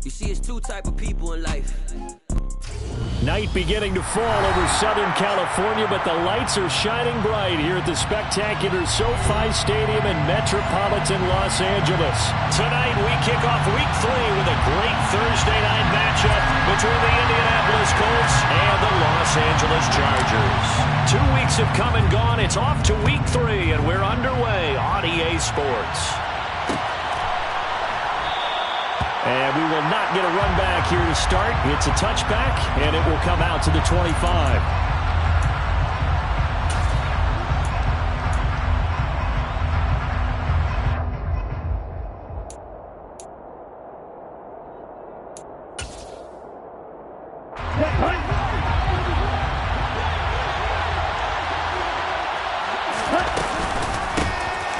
You see, it's two type of people in life. Night beginning to fall over Southern California, but the lights are shining bright here at the spectacular SoFi Stadium in metropolitan Los Angeles. Tonight, we kick off Week 3 with a great Thursday night matchup between the Indianapolis Colts and the Los Angeles Chargers. 2 weeks have come and gone. It's off to Week 3, and we're underway on EA Sports. And we will not get a run back here to start. It's a touchback, and it will come out to the 25.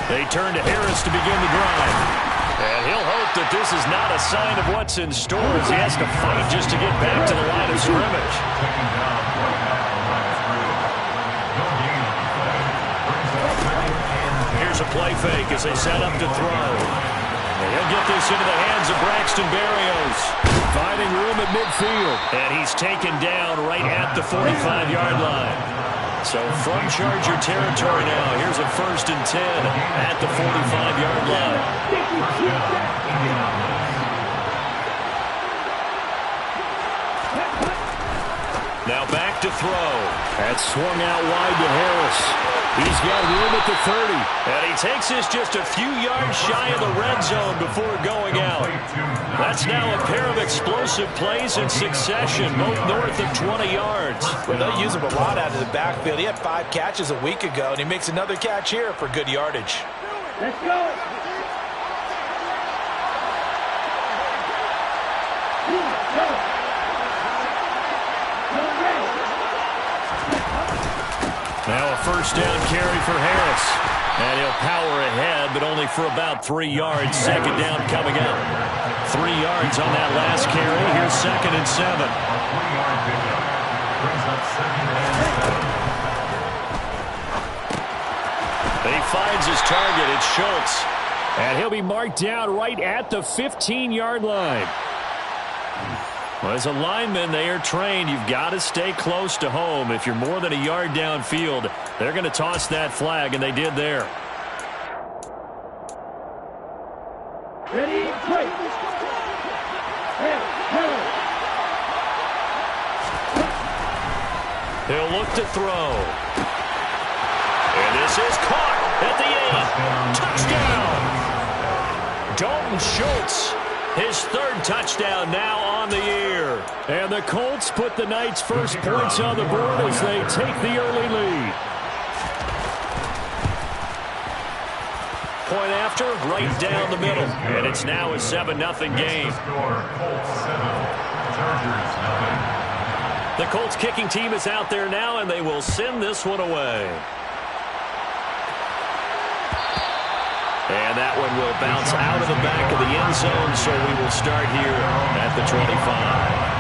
They turn to Harris to begin the drive. And he'll hope that this is not a sign of what's in store as he has to fight just to get back to the line of scrimmage. Here's a play fake as they set up to throw. And he'll get this into the hands of Braxton Berrios. Finding room at midfield. And he's taken down right at the 45-yard line. So from Charger territory now, here's a 1st and 10 at the 45-yard line. Now back to throw. That's swung out wide to Harris. He's got room at the 30. And he takes this just a few yards shy of the red zone before going out. That's now a pair of explosive plays in succession, both north of 20 yards. Well, they'll use him a lot out of the backfield. He had 5 catches a week ago, and he makes another catch here for good yardage. Let's go. Now a 1st down carry for Harris. And he'll power ahead, but only for about 3 yards. 2nd down coming up. 3 yards on that last carry. Here's 2nd and 7. He finds his target. It's Schultz. And he'll be marked down right at the 15-yard line. Well, as a lineman, they are trained. You've got to stay close to home. If you're more than a yard downfield, they're going to toss that flag, and they did there. Ready, play. He'll look to throw. And this is caught at the 8. Touchdown! Dalton Schultz. His 3rd touchdown now on the year. And the Colts put the night's first points on the board as they take the early lead. Point after, right down the middle. And it's now a 7-0 game. The Colts kicking team is out there now, and they will send this one away. And that one will bounce out of the back of the end zone, so we will start here at the 25.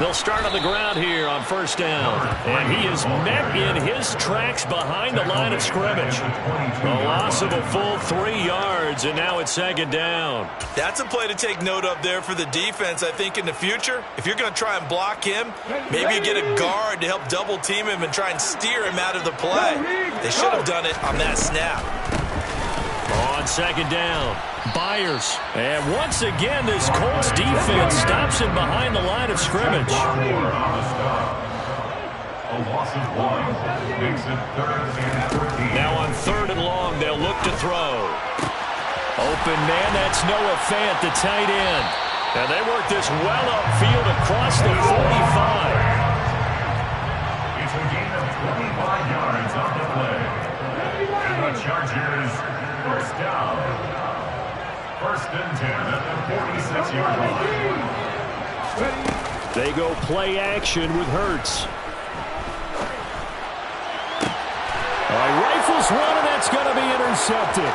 They'll start on the ground here on 1st down. And he is met in his tracks behind the line of scrimmage. A loss of a full 3 yards, and now it's 2nd down. That's a play to take note of there for the defense, I think, in the future. If you're going to try and block him, maybe you get a guard to help double-team him and try and steer him out of the play. They should have done it on that snap. On 2nd down, Byers. And once again, this Colts defense stops him behind the line of scrimmage. Now on 3rd and long, they'll look to throw. Open man, that's Noah Fant, the tight end. And they work this well upfield across the 45. It's a gain of 25 yards on the play. And the Chargers, 1st down. 1st and 10 at the 46-yard line. They go play action with Hurts. Rifles one, and That's going to be intercepted.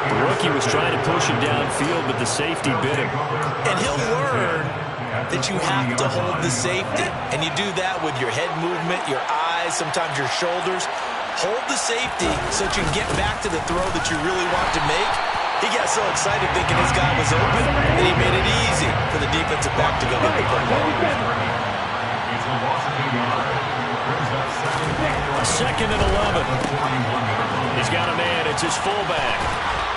The rookie was trying to push him downfield, but the safety bit him. And he'll learn that you have to hold the safety. And you do that with your head movement, your eyes, sometimes your shoulders. Hold the safety so that you can get back to the throw that you really want to make. He got so excited thinking his guy was open, and he made it easy for the defensive back to go get the football. Second and 11. He's got a man. It's his fullback.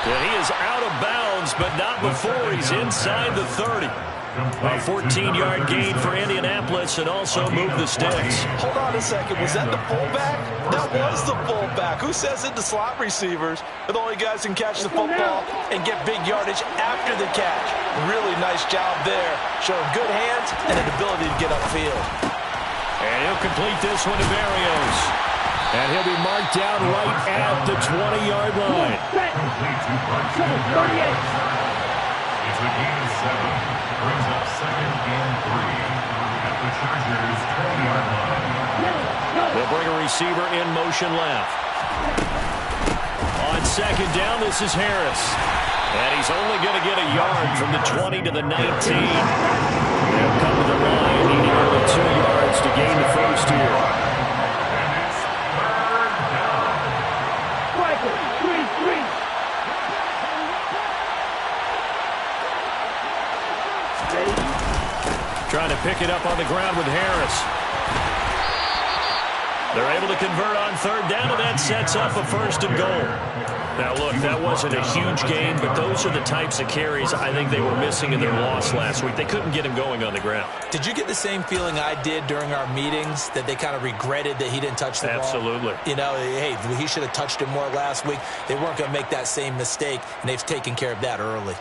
And he is out of bounds, but not before he's inside the 30. A 14-yard gain for Indianapolis and also move the sticks. Hold on a second. Was that the fullback? That was the fullback. Who says it to slot receivers? They're the only guys who can catch the football and get big yardage after the catch. Really nice job there. Showing good hands and an ability to get upfield. And he'll complete this one to Berrios. And he'll be marked down right at the 20-yard line. It's a gain of 7. Brings up 2nd and 3 at the Chargers' 20-yard line. They'll bring a receiver in motion left. On second down, this is Harris. And he's only going to get a yard from the 20 to the 19. They'll come to the line, needing only 2 yards to gain the first here. And it's 3rd down. Trying to pick it up on the ground with Harris. They're able to convert on 3rd down, and that sets up a 1st and goal. Now, look, that wasn't a huge gain, but those are the types of carries I think they were missing in their loss last week. They couldn't get him going on the ground. Did you get the same feeling I did during our meetings, that they kind of regretted that he didn't touch the ball? Absolutely. You know, hey, he should have touched it more last week. They weren't going to make that same mistake, and they've taken care of that early.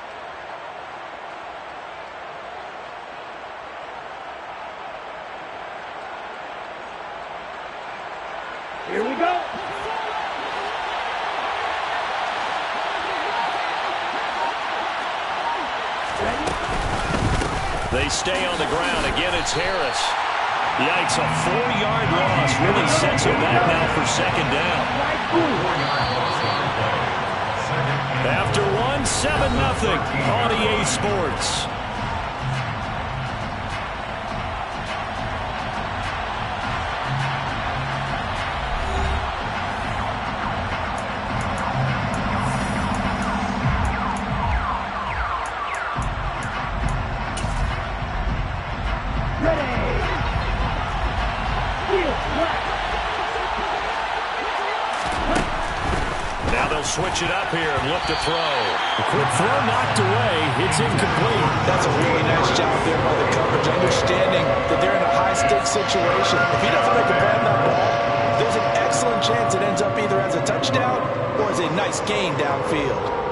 Here we go. They stay on the ground. Again, it's Harris. Yikes, a 4-yard loss really sets him back now for 2nd down. After 1, 7-0 on EA Sports. Now they'll switch it up here and look to throw. A quick throw knocked away. It's incomplete. That's a really nice job there by the coverage, understanding that they're in a high-stakes situation. If he doesn't make a play on that ball, there's an excellent chance it ends up either as a touchdown or as a nice gain downfield.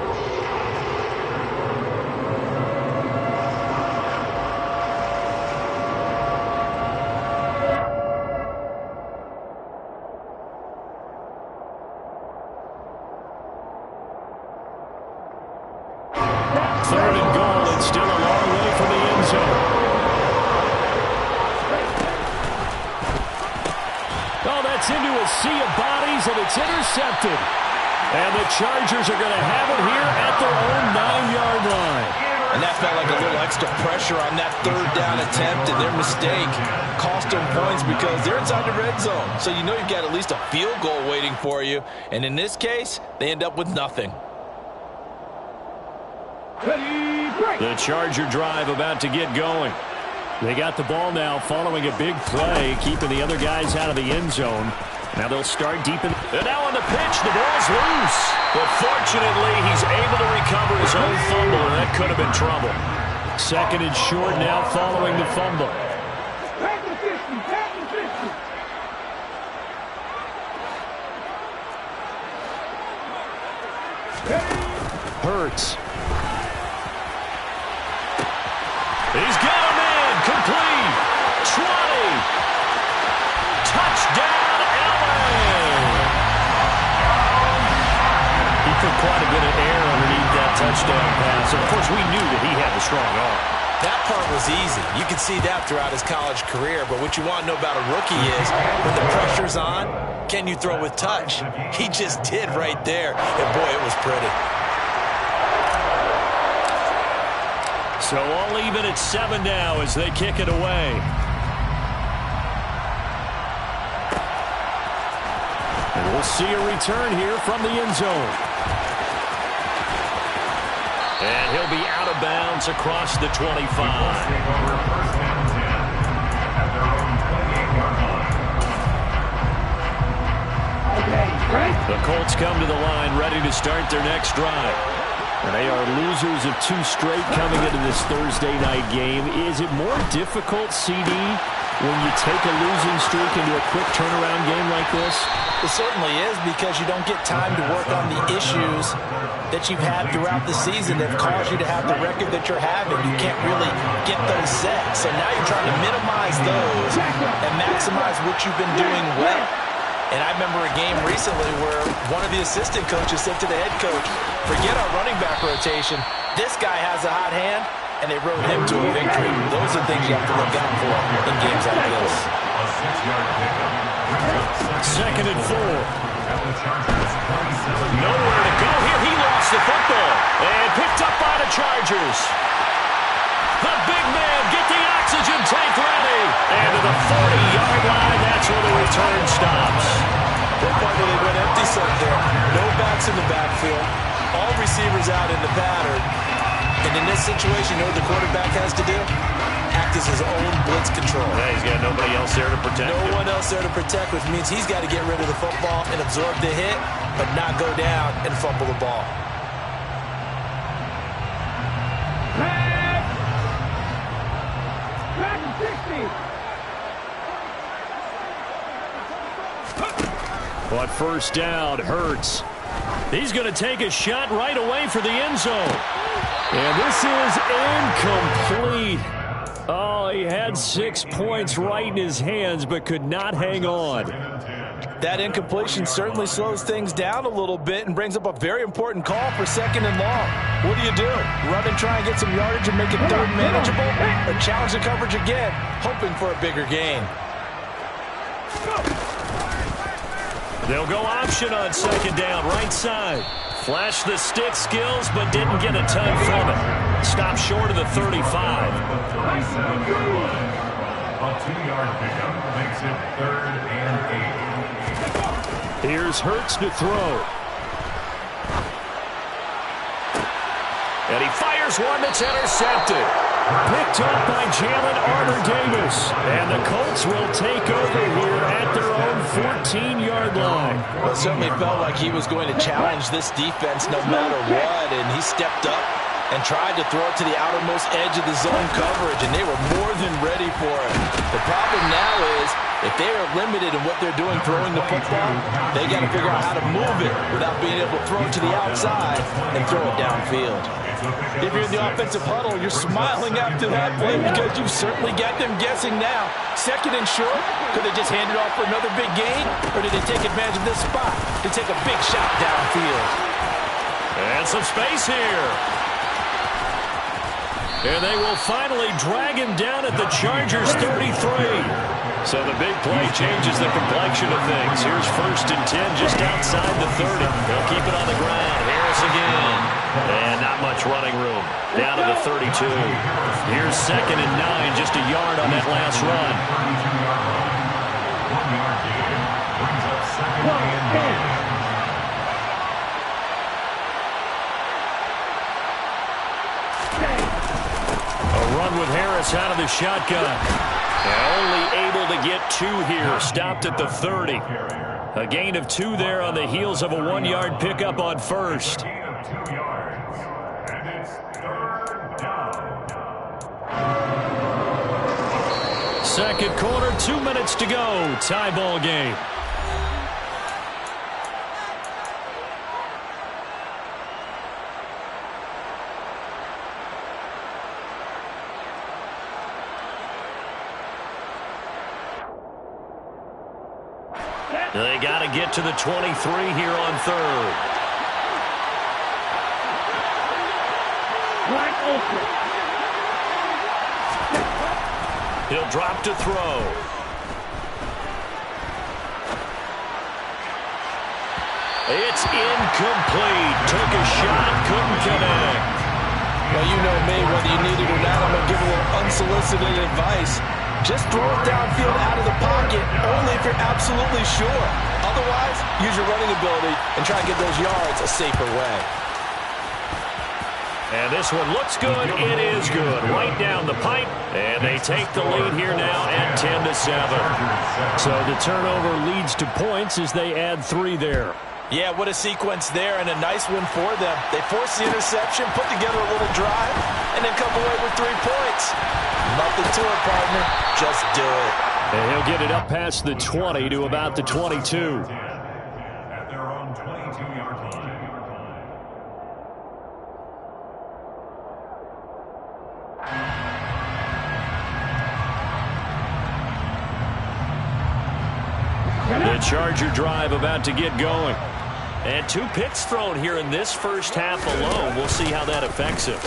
Into a sea of bodies, and it's intercepted. And the Chargers are going to have it here at their own 9-yard line. And that felt like a little extra pressure on that 3rd down attempt, and their mistake cost them points because they're inside the red zone. So you know you've got at least a field goal waiting for you. And in this case, they end up with nothing. The Charger drive about to get going. They got the ball now following a big play, keeping the other guys out of the end zone. Now they'll start deep in. And now on the pitch, the ball's loose. But fortunately, he's able to recover his own fumble, and that could have been trouble. 2nd and short now following the fumble. Hurts. He's got a man, complete, 20, touchdown, LA. He put quite a bit of air underneath that touchdown pass. Of course, we knew that he had the strong arm. That part was easy. You can see that throughout his college career. But what you want to know about a rookie is when the pressure's on, can you throw with touch? He just did right there. And, boy, it was pretty. So all even at 7 now as they kick it away. And we'll see a return here from the end zone. And he'll be out of bounds across the 25. The Colts come to the line ready to start their next drive. And they are losers of 2 straight coming into this Thursday night game. Is it more difficult, CD, when you take a losing streak into a quick turnaround game like this? It certainly is, because you don't get time to work on the issues that you've had throughout the season that have caused you to have the record that you're having. You can't really get those set. So now you're trying to minimize those and maximize what you've been doing well. And I remember a game recently where one of the assistant coaches said to the head coach, forget our running back rotation. This guy has a hot hand, and they rode him to a victory. Those are things you have to look out for in games like this. Second and 4. Nowhere to go here. He lost the football and picked up by the Chargers. The big man, get the oxygen tank ready. And to the 40-yard line, that's where the return stops. What part did they went empty set there? No backs in the backfield. All receivers out in the pattern. And in this situation, you know what the quarterback has to do? Act as his own blitz control. Yeah, he's got nobody else there to protect him. No one else there to protect, which means he's got to get rid of the football and absorb the hit, but not go down and fumble the ball. But first down, Hurts. He's going to take a shot right away for the end zone. And this is incomplete. Oh, he had 6 points right in his hands, but could not hang on. That incompletion certainly slows things down a little bit and brings up a very important call for 2nd and long. What do you do? Run and try and get some yardage and make it 3rd manageable? Or challenge the coverage again, hoping for a bigger gain? They'll go option on 2nd down, right side. Flashed the stick skills, but didn't get a ton from it. Stopped short of the 35. A 2-yard pickup makes it 3rd and 8. Here's Hurts to throw. And he fires one that's intercepted. Picked up by Jalen Armour-Davis. And the Colts will take over here at their own 14-yard line. Well, it certainly felt like he was going to challenge this defense no matter what, and he stepped up and tried to throw it to the outermost edge of the zone coverage, and they were more than ready for it. The problem now is, if they are limited in what they're doing throwing the football, they got to figure out how to move it without being able to throw it to the outside and throw it downfield. If you're in the offensive huddle, you're smiling after that play because you've certainly got them guessing now. 2nd and short, could they just hand it off for another big gain, or did they take advantage of this spot to take a big shot downfield? And some space here. And they will finally drag him down at the Chargers 33. So the big play changes the complexion of things. Here's 1st and 10 just outside the 30. They'll keep it on the ground. Harris again. And not much running room. Down to the 32. Here's 2nd and 9, just a yard on that last run. 1-yard gain brings up 2nd and 9. Run with Harris out of the shotgun. Only able to get 2 here. Stopped at the 30. A gain of 2 there on the heels of a 1-yard pickup on 1st. Gain of 2 yards. And it's 3rd down. 2nd quarter, 2 minutes to go. Tie ball game. They got to get to the 23 here on 3rd. He'll drop to throw. It's incomplete. Took a shot, couldn't connect. Well, you know me, whether you need it or not, I'm going to give a little unsolicited advice. Just throw it downfield out of the pocket, only if you're absolutely sure. Otherwise, use your running ability and try and get those yards a safer way. And this one looks good. It is good. Right down the pipe. And they take the lead here now at 10-7. So the turnover leads to points as they add 3 there. Yeah, what a sequence there, and a nice one for them. They force the interception, put together a little drive, and then come away with 3 points. Nothing to it, partner. Just do it. And he'll get it up past the 20 to about the 22. At their own 22-yard line. The Charger drive about to get going. And 2 picks thrown here in this first half alone. We'll see how that affects him.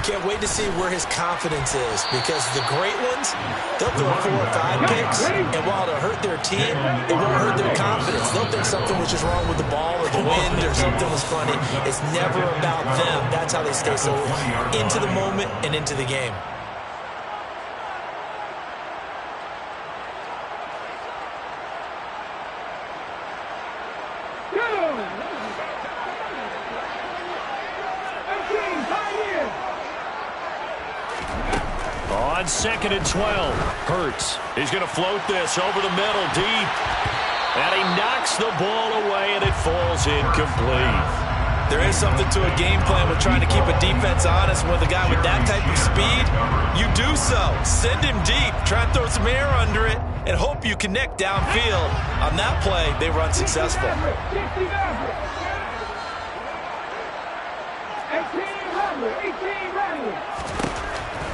Can't wait to see where his confidence is, because the great ones, they'll throw 4 or 5 picks, and while it'll hurt their team, it won't hurt their confidence. They'll think something was just wrong with the ball or the wind or something was funny. It's never about them. That's how they stay so into the moment and into the game. On 2nd and 12, Hurts. He's going to float this over the middle deep. And he knocks the ball away, and it falls incomplete. There is something to a game plan with trying to keep a defense honest. With a guy with that type of speed, you do so. Send him deep. Try and throw some air under it and hope you connect downfield. On that play, they were unsuccessful.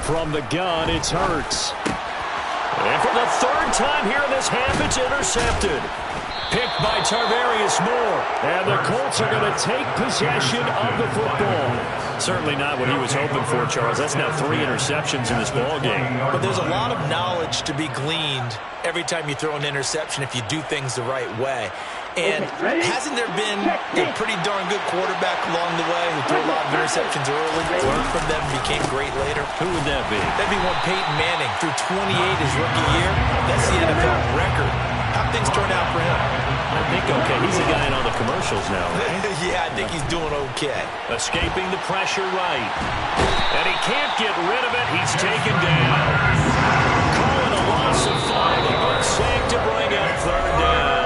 From the gun, it's Hurts. And for the 3rd time here in this half, it's intercepted. Picked by Tarvarius Moore. And the Colts are going to take possession of the football. Certainly not what he was hoping for, Charles. That's now 3 interceptions in this ball game. But there's a lot of knowledge to be gleaned every time you throw an interception if you do things the right way. And hasn't there been a pretty darn good quarterback along the way who threw a lot of interceptions early, learned from them, became great later? Who would that be? That'd be one Peyton Manning. Threw 28 his rookie year. That's the NFL record. How things turn out for him? I think okay. He's a guy in all the commercials now, right? Yeah, I think he's doing okay. Escaping the pressure right. And he can't get rid of it. He's taken down. Calling a loss of 5. The Bucs saying to bring up 3rd down.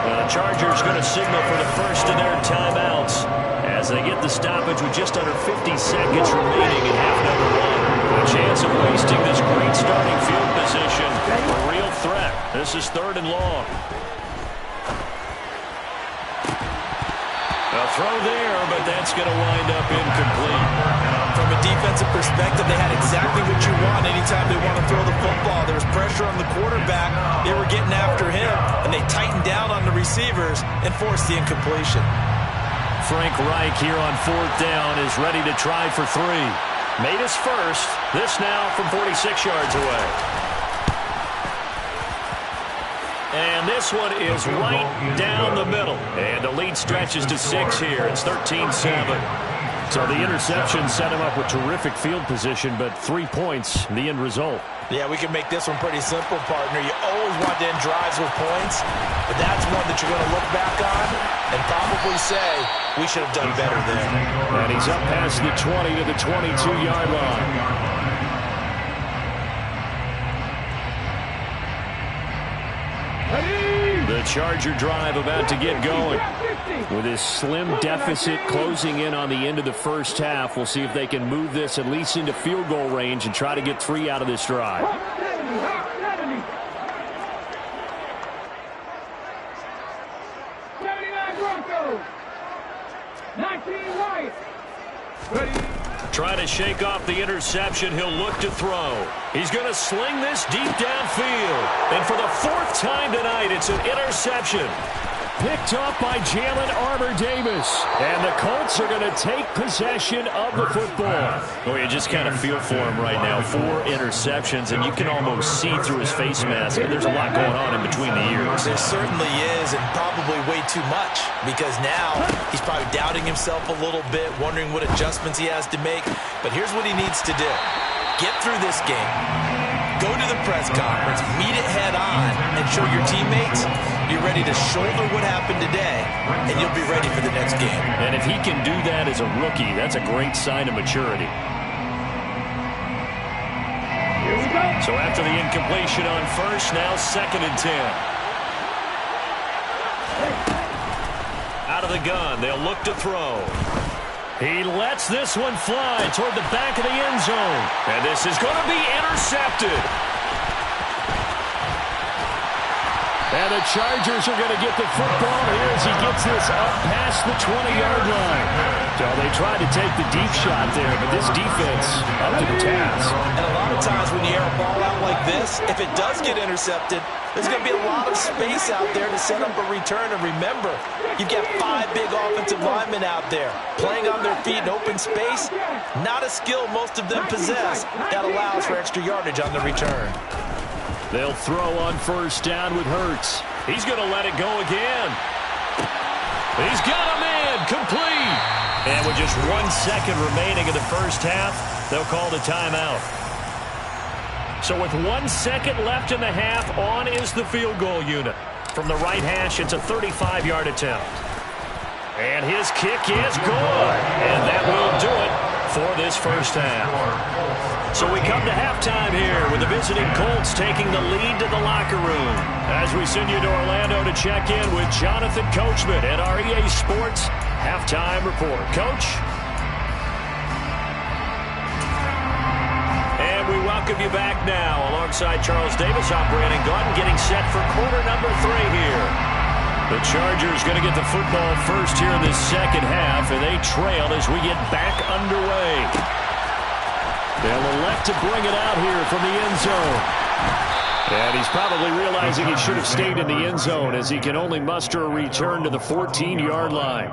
The Chargers going to signal for the first of their timeouts as they get the stoppage with just under 50 seconds remaining in half number 1. A chance of wasting this great starting field position. A real threat. This is 3rd and long. A throw there, but that's going to wind up incomplete. From a defensive perspective, they had exactly what you want anytime they want to throw the football. There was pressure on the quarterback. They were getting after him, and they tightened down on the receivers and forced the incompletion. Frank Reich here on 4th down is ready to try for 3. Made his first. This now from 46 yards away. And this one is right down the middle. And the lead stretches to 6 here. It's 13-7. So the interception set him up with terrific field position, but 3 points, the end result. Yeah, we can make this one pretty simple, partner. You always want to end drives with points, but that's one that you're going to look back on and probably say, we should have done better there. And he's up past the 20 to the 22-yard line. The Charger drive about to get going. With his slim deficit closing in on the end of the first half, we'll see if they can move this at least into field goal range and try to get 3 out of this drive. Trying to shake off the interception. He'll look to throw. He's going to sling this deep downfield. And for the 4th time tonight, it's an interception. Picked up by Jalen Armour-Davis. And the Colts are going to take possession of the football. Well, you just kind of feel for him right now. 4 interceptions, and you can almost see through his face mask. There's a lot going on in between the ears. There certainly is, and probably way too much, because now he's probably doubting himself a little bit, wondering what adjustments he has to make. But here's what he needs to do. Get through this game. Go to the press conference, meet it head on, and show your teammates you're ready to shoulder what happened today, and you'll be ready for the next game. And if he can do that as a rookie, that's a great sign of maturity. So after the incompletion on first, now 2nd and 10. Out of the gun, they'll look to throw. He lets this one fly toward the back of the end zone. And this is going to be intercepted. And the Chargers are going to get the football here as he gets this up past the 20-yard line. So they tried to take the deep shot there, but this defense up to the task. And a lot of times when you air a ball out like this, if it does get intercepted, there's going to be a lot of space out there to set up a return. And remember, you've got 5 big offensive linemen out there playing on their feet in open space. Not a skill most of them possess that allows for extra yardage on the return. They'll throw on first down with Hurts. He's going to let it go again. He's got a man complete. And with just 1 second remaining in the first half, they'll call the timeout. So with 1 second left in the half, on is the field goal unit. From the right hash, it's a 35-yard attempt. And his kick is good. And that will do it for this first half. So we come to halftime here with the visiting Colts taking the lead to the locker room. As we send you to Orlando to check in with Jonathan Coachman at our EA Sports Halftime Report. Coach? And we welcome you back now alongside Charles Davis. I'm Brandon Gaudin getting set for quarter number 3 here. The Chargers going to get the football first here in this second half, and they trail as we get back underway. They'll elect to bring it out here from the end zone. And he's probably realizing he should have stayed in the end zone as he can only muster a return to the 14-yard line.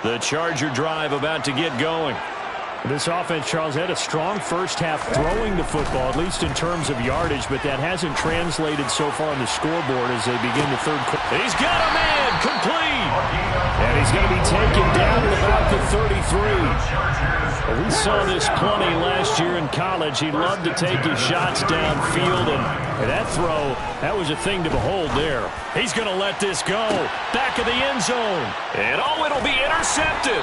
The Charger drive about to get going. This offense, Charles, had a strong first half throwing the football, at least in terms of yardage, but that hasn't translated so far on the scoreboard as they begin the third quarter. He's got a man complete. And he's going to be taken down at about the 33. Well, we saw this plenty last year in college. He loved to take his shots downfield, and that throw, that was a thing to behold there. He's going to let this go. Back of the end zone. And it'll be intercepted.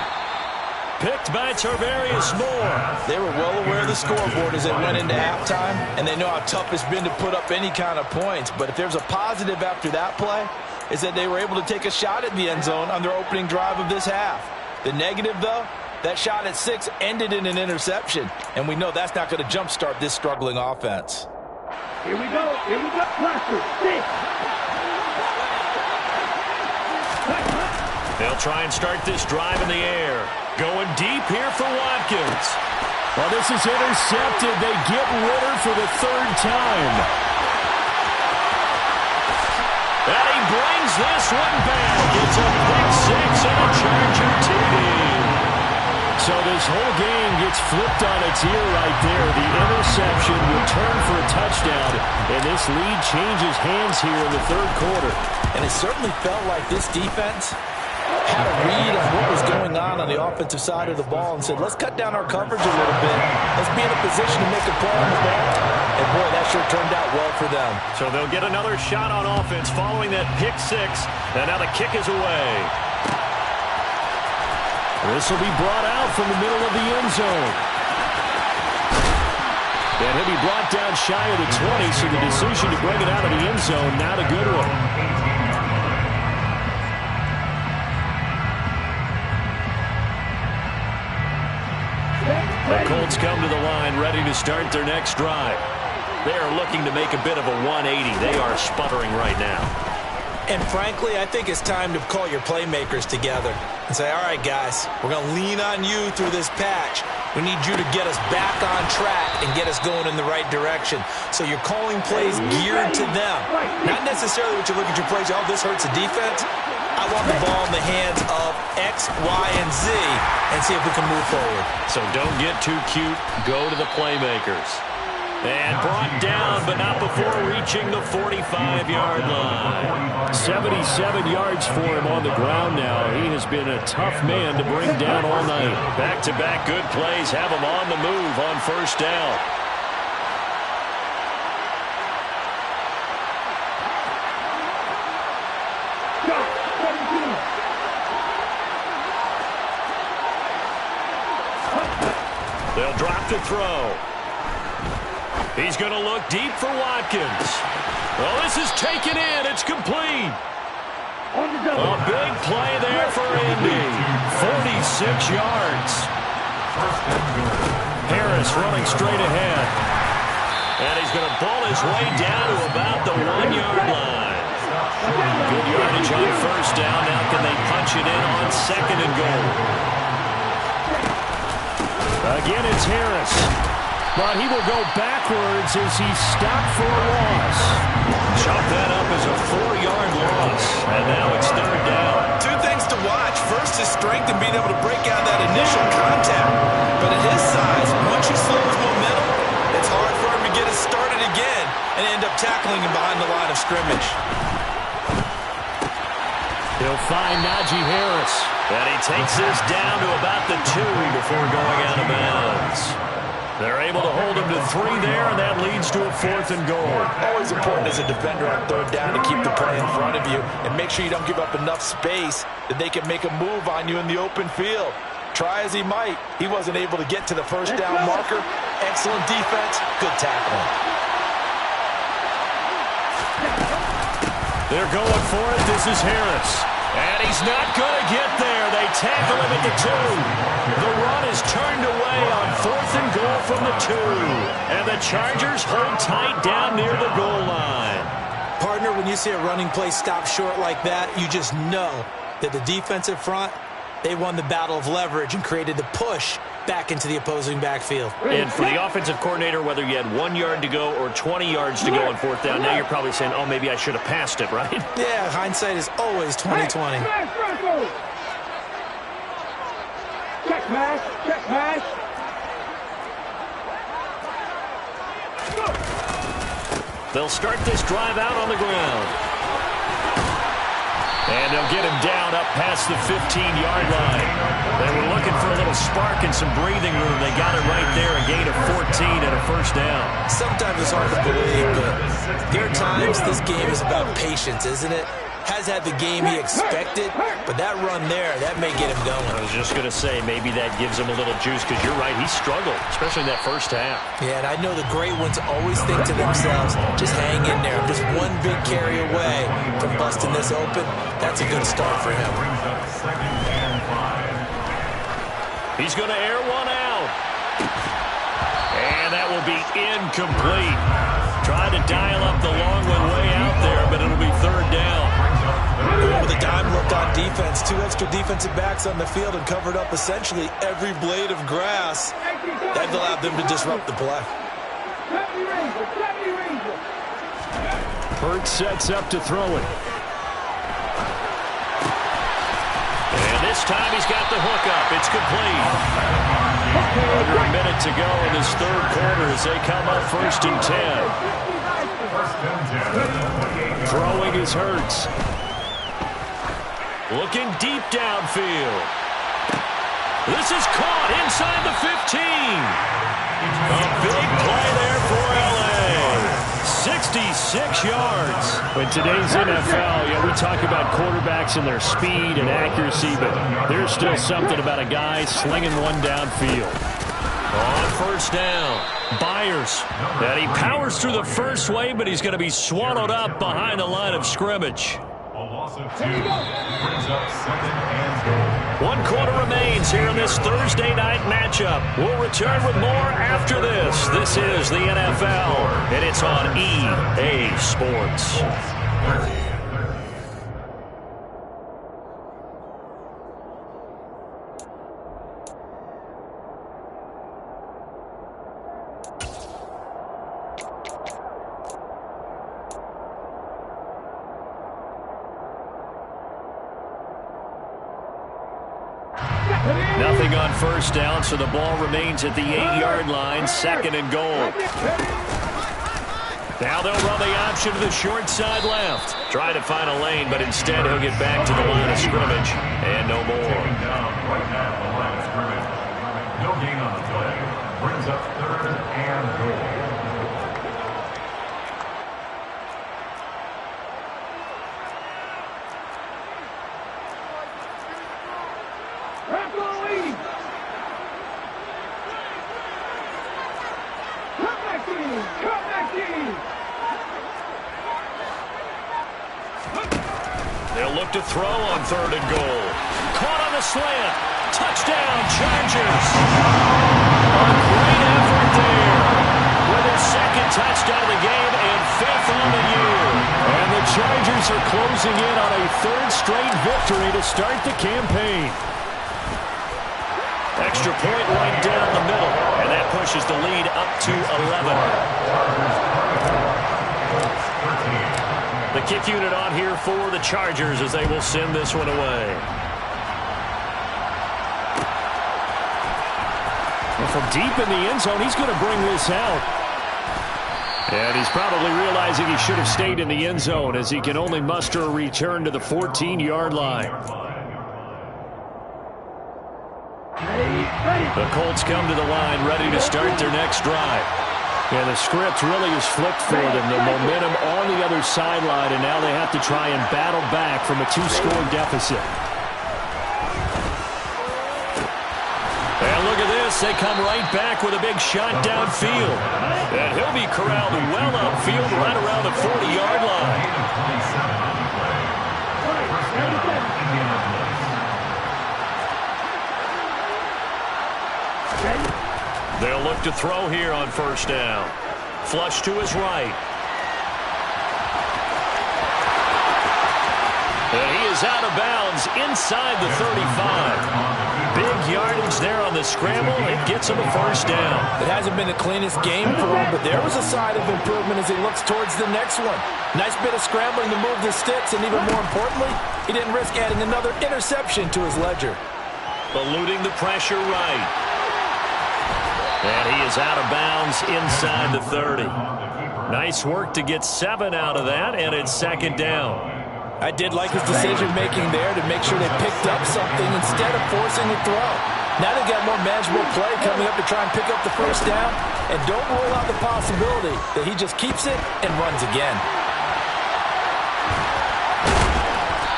Picked by Tarvarius Moore. They were well aware of the scoreboard as they went into halftime, and they know how tough it's been to put up any kind of points. But if there's a positive after that play, is that they were able to take a shot at the end zone on their opening drive of this half. The negative, though, that shot at 6 ended in an interception, and we know that's not going to jumpstart this struggling offense. Here we go. Cluster, 6. They'll try and start this drive in the air. Going deep here for Watkins. Well, this is intercepted. They get Ritter for the 3rd time. And he brings this one back. It's a pick 6 and a Charger TD. So this whole game gets flipped on its ear right there. The interception returned for a touchdown, and this lead changes hands here in the 3rd quarter. And it certainly felt like this defense had a read on what was going on the offensive side of the ball and said, let's cut down our coverage a little bit. Let's be in a position to make a play on the ball. And, boy, that sure turned out well for them. So they'll get another shot on offense following that pick 6. And now the kick is away. This will be brought out from the middle of the end zone. And he'll be brought down shy of the 20, so the decision to bring it out of the end zone, not a good one. The Colts come to the line ready to start their next drive. They are looking to make a bit of a 180. They are sputtering right now. And frankly, I think it's time to call your playmakers together and say, all right, guys, we're going to lean on you through this patch. We need you to get us back on track and get us going in the right direction. So you're calling plays geared to them. Not necessarily what you look at your plays, oh, this hurts the defense. I want the ball in the hands of X, Y, and Z and see if we can move forward. So don't get too cute. Go to the playmakers. And brought down, but not before reaching the 45-yard line. 77 yards for him on the ground now. He has been a tough man to bring down all night. Back-to-back good plays have him on the move on first down. They'll drop to throw. He's going to look deep for Watkins. Well, this is taken in. It's complete. A big play there for Indy. 46 yards. Harris running straight ahead. And he's going to ball his way down to about the 1-yard line. Good yardage on first down. Now can they punch it in on second and goal? Again, it's Harris. But he will go backwards as he's stopped for a loss. Chop that up as a 4-yard loss. And now it's third down. Two things to watch. First, his strength in being able to break out that initial contact. But at his size, once you slow his momentum, it's hard for him to get it started again and end up tackling him behind the line of scrimmage. He'll find Najee Harris. And he takes this down to about the 2 before going out of bounds. They're able to hold him to 3 there, and that leads to a 4th and goal. Always important as a defender on third down to keep the play in front of you and make sure you don't give up enough space that they can make a move on you in the open field. Try as he might, he wasn't able to get to the first down marker. Excellent defense, good tackling. They're going for it. This is Harris. And he's not going to get there. They tackle him at the 2. The run is turned away on 4th and goal from the 2. And the Chargers hold tight down near the goal line. Partner, when you see a running play stop short like that, you just know that the defensive front, they won the battle of leverage and created the push back into the opposing backfield. And for the offensive coordinator, whether you had 1 yard to go or 20 yards to go on 4th down, now you're probably saying, oh, maybe I should have passed it, right? Yeah, hindsight is always 20/20. Check pass, check pass. They'll start this drive out on the ground. And they'll get him down up past the 15-yard line. They were looking for a little spark and some breathing room. They got it right there, a gain of 14 and a first down. Sometimes it's hard to believe, but there are times this game is about patience, isn't it? Has had the game he expected, but that run there, that may get him going. I was just going to say, maybe that gives him a little juice, because you're right, he struggled, especially in that first half. Yeah, and I know the great ones always think to themselves, just hang in there. I'm just one big carry away from busting this open. That's a good start for him. He's going to air one out. And that will be incomplete. Tried to dial up the long one way out there, but it'll be third down. With a dime look on defense, 2 extra defensive backs on the field and covered up essentially every blade of grass. That allowed them to disrupt the play. Hurts sets up to throw it. And this time he's got the hook up. It's complete. Under a minute to go in this third quarter as they come up 1st and 10. Throwing is Hurts. Looking deep downfield. This is caught inside the 15. A big play there for L.A. 66 yards. In today's NFL, we talk about quarterbacks and their speed and accuracy, but there's still something about a guy slinging one downfield. On first down, Byers. And he powers through the first wave, but he's going to be swallowed up behind the line of scrimmage. A loss of 2 brings up 2nd and goal. 1 quarter remains here in this Thursday night matchup. We'll return with more after this. This is the NFL, and it's on EA Sports. Nothing on first down, so the ball remains at the 8-yard line, 2nd and goal. Now they'll run the option to the short side left. Trying to find a lane, but instead he'll get back to the line of scrimmage. And no more. Right now at the line of scrimmage. No gain on the play. Brings up 3rd and goal. They'll look to throw on 3rd and goal. Caught on the slant. Touchdown, Chargers. A great effort there. With their 2nd touchdown of the game and 5th on the year. And the Chargers are closing in on a 3rd straight victory to start the campaign. Extra point right down the middle. And that pushes the lead up to 11. The kick unit on here for the Chargers as they will send this one away. Well, from deep in the end zone, he's going to bring this out. And he's probably realizing he should have stayed in the end zone as he can only muster a return to the 14-yard line. The Colts come to the line ready to start their next drive. Yeah, the script really is flipped for them. The momentum on the other sideline, and now they have to try and battle back from a 2-score deficit. And look at this. They come right back with a big shot downfield. And he'll be corralled well upfield right around the 40-yard line. They'll look to throw here on 1st down. Flush to his right. And he is out of bounds inside the 35. Big yardage there on the scramble. It gets him a 1st down. It hasn't been the cleanest game for him, but there was a sign of improvement as he looks towards the next one. Nice bit of scrambling to move the sticks, and even more importantly, he didn't risk adding another interception to his ledger. Eluding the pressure right. And he is out of bounds inside the 30. Nice work to get 7 out of that, and it's 2nd down. I did like his decision-making there to make sure they picked up something instead of forcing the throw. Now they've got more manageable play coming up to try and pick up the 1st down, and don't rule out the possibility that he just keeps it and runs again.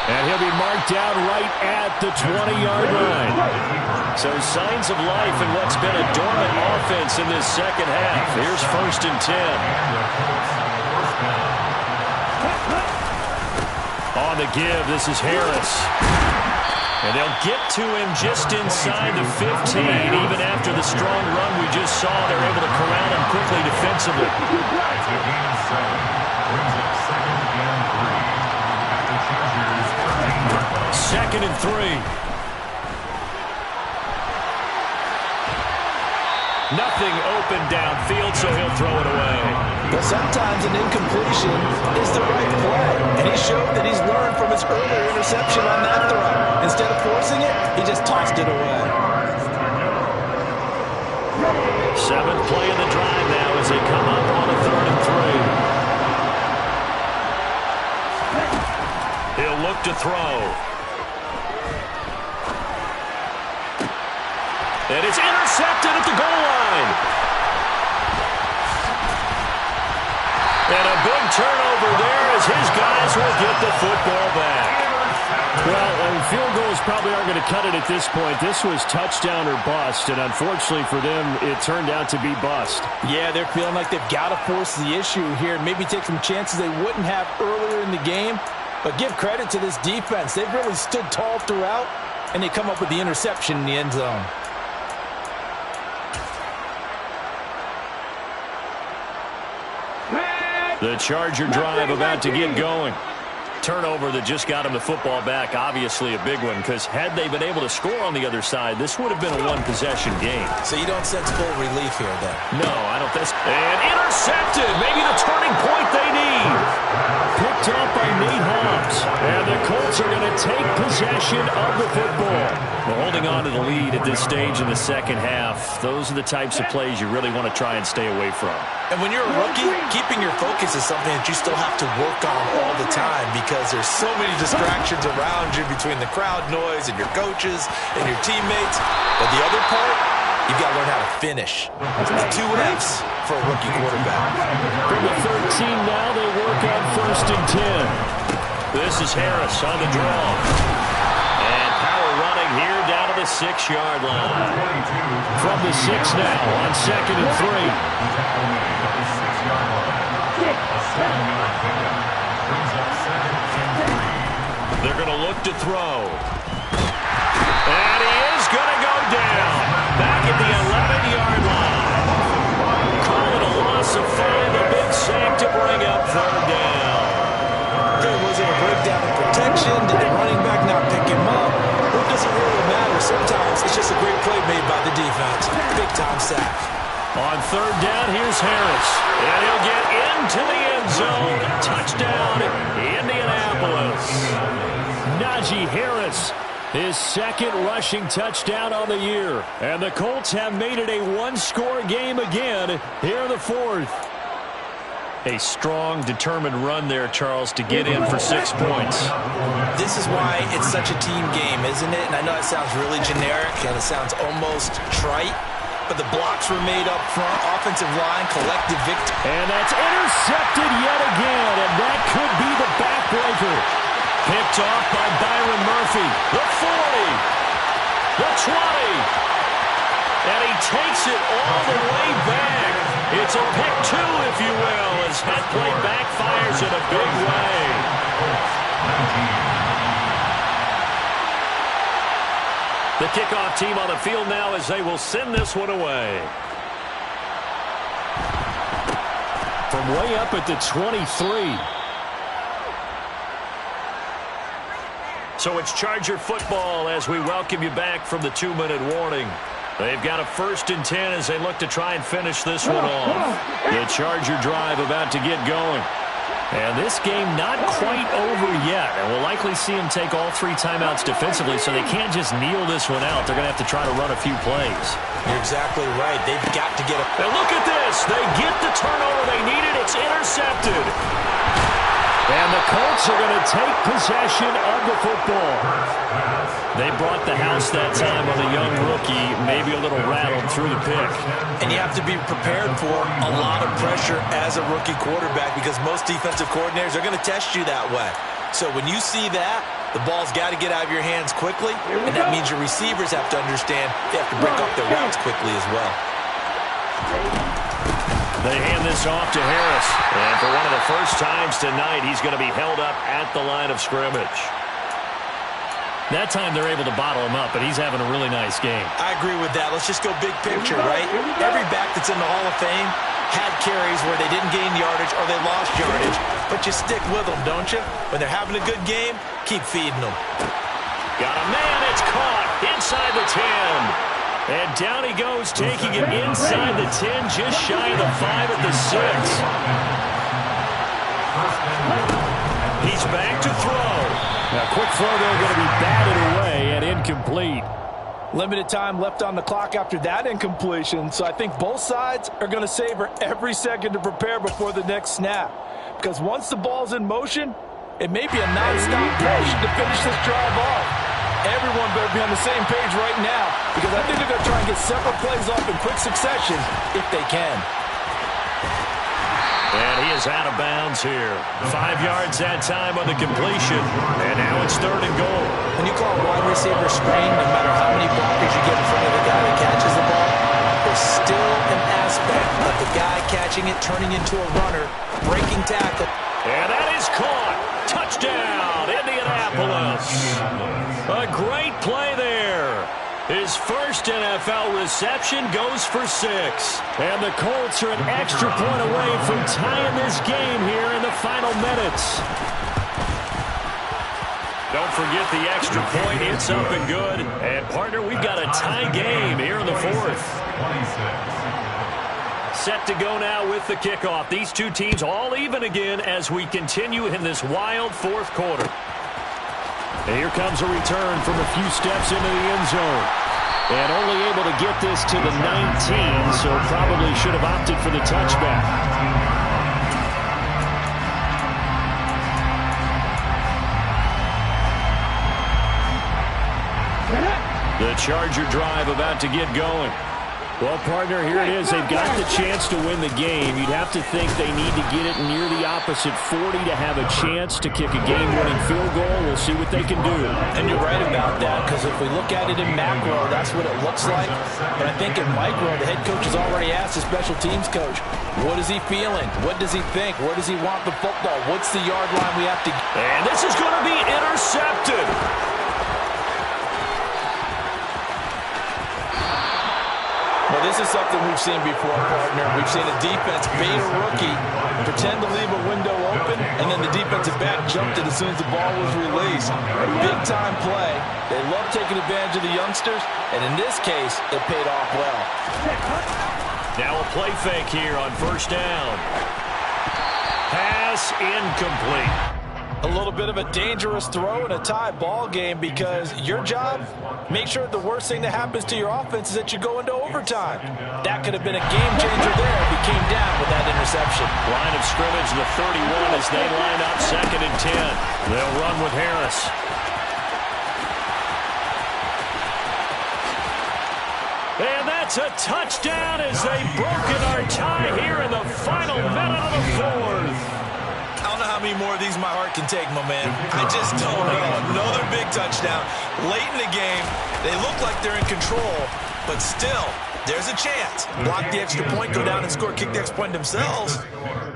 And he'll be marked down right at the 20-yard line. So signs of life in what's been a dormant offense in this 2nd half. Here's 1st and 10. On the give, this is Harris. And they'll get to him just inside the 15. Even after the strong run we just saw, they're able to corral him quickly defensively. Second and 3. Nothing open downfield, so he'll throw it away. But sometimes an incompletion is the right play, and he showed that he's learned from his earlier interception on that throw. Instead of forcing it, he just tossed it away. 7th play of the drive now as they come up on a 3rd and 3. He'll look to throw. And it's intercepted at the goal line. And a big turnover there as his guys will get the football back. Well, field goals probably aren't going to cut it at this point. This was touchdown or bust, and unfortunately for them, it turned out to be bust. Yeah, they're feeling like they've got to force the issue here and maybe take some chances they wouldn't have earlier in the game. But give credit to this defense. They've really stood tall throughout, and they come up with the interception in the end zone. The Charger drive about to get going. Turnover that just got him the football back, obviously a big one, because had they been able to score on the other side, this would have been a one-possession game. So you don't sense full relief here, then? No, I don't think so. And intercepted. Maybe the turning point they need. picked off by Nate Hobbs. And the Colts are going to take possession of the football. Well, holding on to the lead at this stage in the second half, those are the types of plays you really want to try and stay away from. And when you're a rookie, keeping your focus is something that you still have to work on all the time because there's so many distractions around you between the crowd noise and your coaches and your teammates. But the other part, you've got to learn how to finish. The 2 F's for a rookie quarterback. From the 13 now, they work on 1st and 10. This is Harris on the draw. And power running here down to the 6-yard line. From the 6 now on 2nd and 3. They're going to look to throw. And he is going to go down. Back at the 11-yard line. Call it a loss of 5. A big sack to bring up 3rd down. Okay, was it a breakdown in protection? Did the running back not pick him up? It doesn't really matter. Sometimes it's just a great play made by the defense. Big-time sack. On 3rd down, here's Harris. And he'll get into the end zone. Touchdown, Indianapolis. Najee Harris, his 2nd rushing touchdown on the year. And the Colts have made it a 1-score game again here in the 4th. A strong, determined run there, Charles, to get in for 6 points. This is why it's such a team game, isn't it? And I know it sounds really generic and it sounds almost trite, but the blocks were made up front, offensive line, collective victory. And that's intercepted yet again, and that could be the backbreaker. Picked off by Byron Murphy. The 40. The 20. And he takes it all the way back. It's a pick 2, if you will, as head play backfires in a big way. The kickoff team on the field now as they will send this one away. From way up at the 23. So it's Charger football as we welcome you back from the 2-minute warning. They've got a 1st and 10 as they look to try and finish this one off. The Charger drive about to get going. And this game not quite over yet. And we'll likely see them take all 3 timeouts defensively, so they can't just kneel this one out. They're going to have to try to run a few plays. You're exactly right. They've got to get a... And look at this. They get the turnover they needed. It's intercepted. And the Colts are going to take possession of the football. They brought the house that time on the young rookie, maybe a little rattled through the pick. And you have to be prepared for a lot of pressure as a rookie quarterback because most defensive coordinators are going to test you that way. So when you see that, the ball's got to get out of your hands quickly, and that means your receivers have to understand they have to break up their routes quickly as well. They hand this off to Harris. And for one of the first times tonight, he's going to be held up at the line of scrimmage. That time they're able to bottle him up, but he's having a really nice game. I agree with that. Let's just go big picture, right? Every back that's in the Hall of Fame had carries where they didn't gain yardage or they lost yardage, but you stick with them, don't you? When they're having a good game, keep feeding them. Got a man, it's caught inside the 10. And down he goes, taking it inside the 10, just shy of the 5 at the 6. He's back to throw. Now, quick throw there, going to be batted away and incomplete. Limited time left on the clock after that incompletion, so I think both sides are going to savor every second to prepare before the next snap. Because once the ball's in motion, it may be a non-stop push to finish this drive off. Everyone better be on the same page right now because I think they're going to try and get several plays off in quick succession if they can. And he is out of bounds here. 5 yards that time on the completion. And now it's 3rd and goal. When you call a wide receiver screen, no matter how many blockers you get in front of the guy that catches the ball, there's still an aspect of the guy catching it, turning into a runner, breaking tackle. And that is caught. Touchdown, Indianapolis. A great play there. His first NFL reception goes for 6. And the Colts are an extra point away from tying this game here in the final minutes. Don't forget the extra point. It's up and good. And, partner, we've got a tie game here in the 4th. Set to go now with the kickoff. These two teams all even again as we continue in this wild fourth quarter. And here comes a return from a few steps into the end zone. And only able to get this to the 19, so probably should have opted for the touchback. The Charger drive about to get going. Well, partner, here it is. They've got the chance to win the game. You'd have to think they need to get it near the opposite 40 to have a chance to kick a game-winning field goal. We'll see what they can do. And you're right about that, because if we look at it in macro, that's what it looks like. But I think in micro, the head coach has already asked the special teams coach, what is he feeling? What does he think? Where does he want the football? What's the yard line we have to get? And this is going to be intercepted. Well, this is something we've seen before, partner. We've seen a defense bait a rookie, pretend to leave a window open, and then the defensive back jumped it as soon as the ball was released. A big-time play. They love taking advantage of the youngsters, and in this case, it paid off well. Now a play fake here on first down. Pass incomplete. A little bit of a dangerous throw in a tie ball game because your job, make sure the worst thing that happens to your offense is that you go into overtime. That could have been a game changer there if he came down with that interception. Line of scrimmage, the 31 as they line up 2nd and 10. They'll run with Harris. And that's a touchdown as they've broken our tie here in the final minute of the fourth. I don't know how many more of these my heart can take, my man. I just don't know. Another big touchdown. Late in the game, they look like they're in control, but still, there's a chance. Block the extra point, go down and score, kick the extra point themselves.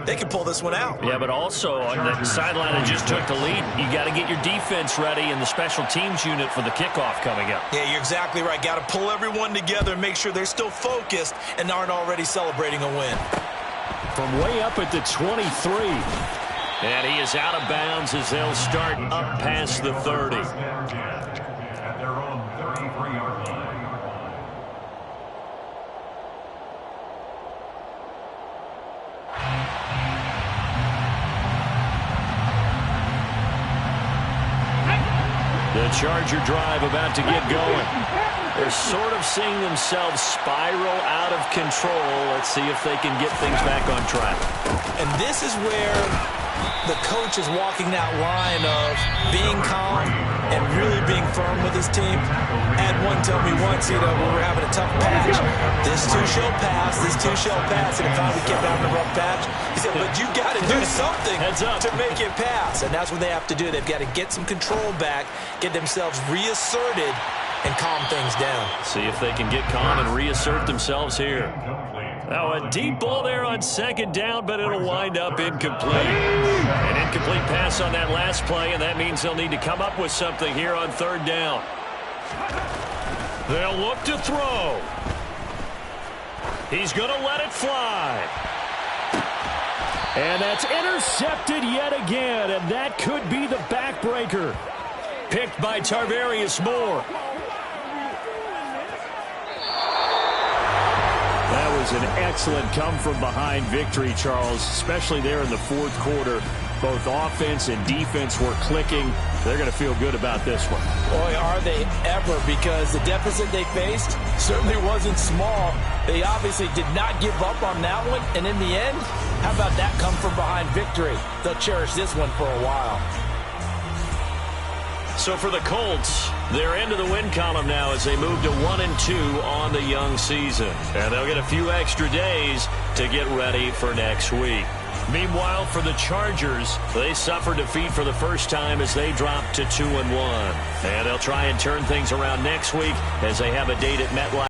They can pull this one out. Yeah, but also on the sideline that just took the lead, you got to get your defense ready and the special teams unit for the kickoff coming up. Yeah, you're exactly right. Got to pull everyone together and make sure they're still focused and aren't already celebrating a win. From way up at the 23. And he is out of bounds as they'll start up past the 30. At their own 33-yard line. The Charger drive about to get going. They're sort of seeing themselves spiral out of control. Let's see if they can get things back on track. And this is where the coach is walking that line of being calm and really being firm with his team. Had one tell me once, when we were having a tough patch, this too shall pass, this too shall pass, and if we kept having a rough patch, he said, but you got to do something to make it pass, and that's what they have to do. They've got to get some control back, get themselves reasserted, and calm things down. See if they can get calm and reassert themselves here. Now a deep ball there on 2nd down, but it'll wind up incomplete. An incomplete pass on that last play, and that means they'll need to come up with something here on 3rd down. They'll look to throw. He's going to let it fly. And that's intercepted yet again, and that could be the backbreaker. Picked by Tarvarius Moore. That was an excellent come-from-behind victory, Charles, especially there in the 4th quarter. Both offense and defense were clicking. They're going to feel good about this one. Boy, are they ever, because the deficit they faced certainly wasn't small. They obviously did not give up on that one, and in the end, how about that come-from-behind victory? They'll cherish this one for a while. So for the Colts, they're into the win column now as they move to 1-2 on the young season. And they'll get a few extra days to get ready for next week. Meanwhile, for the Chargers, they suffered defeat for the first time as they dropped to 2-1. And they'll try and turn things around next week as they have a date at MetLife.